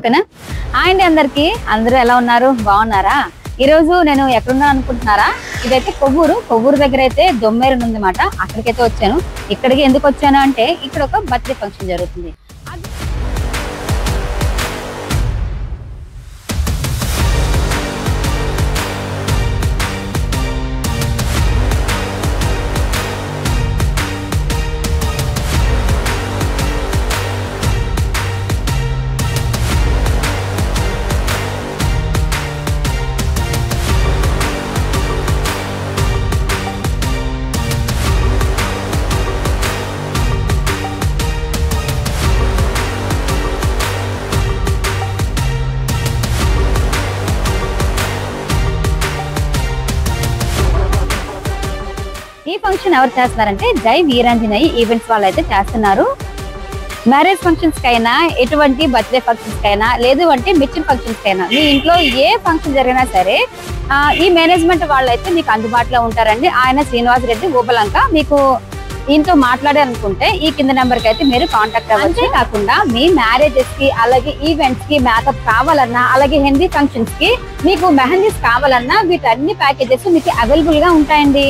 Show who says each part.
Speaker 1: ఓకేనా? అండి అందరూ ఎలా ఉన్నారు? బాగున్నారా? ఈ రోజు నేను ఎక్కడున్నా అనుకుంటున్నారా? ఇదైతే కొవ్వూరు దగ్గర అయితే దొమ్మేరు ఉందన్నమాట. అక్కడికైతే వచ్చాను. ఇక్కడికి ఎందుకు వచ్చాను అంటే ఇక్కడ ఒక బర్త్డే ఫంక్షన్ జరుగుతుంది. ఈ ఫంక్షన్ ఎవరు చేస్తున్నారంటే జై వీరాంజనేయ ఈవెంట్స్ వాళ్ళు అయితే చేస్తున్నారు. మ్యారేజ్ ఫంక్షన్స్ కైనా, ఎటువంటి బర్త్డే ఫంక్షన్స్ కైనా, లేదు అంటే మిక్స్డ్ ఫంక్షన్స్ కైనా, మీ ఇంట్లో ఏ ఫంక్షన్ జరిగినా సరే ఈ మేనేజ్మెంట్ వాళ్ళు అయితే మీకు అందుబాటులో ఉంటారండి. ఆయన శ్రీనివాస్ రెడ్డి ఊబలంక. మీకు దీంతో మాట్లాడాలనుకుంటే ఈ కింద నెంబర్ కి అయితే మీరు కాంటాక్ట్ అవ్వచ్చు. కాకుండా మీ మ్యారేజెస్ కి, అలాగే ఈవెంట్స్ కి మేకప్ కావాలన్నా, అలాగే హెల్దీ ఫంక్షన్స్ కి మీకు మెహందీస్ కావాలన్నా వీటన్ని ప్యాకేజెస్ మీకు అవైలబుల్ గా ఉంటాయండి.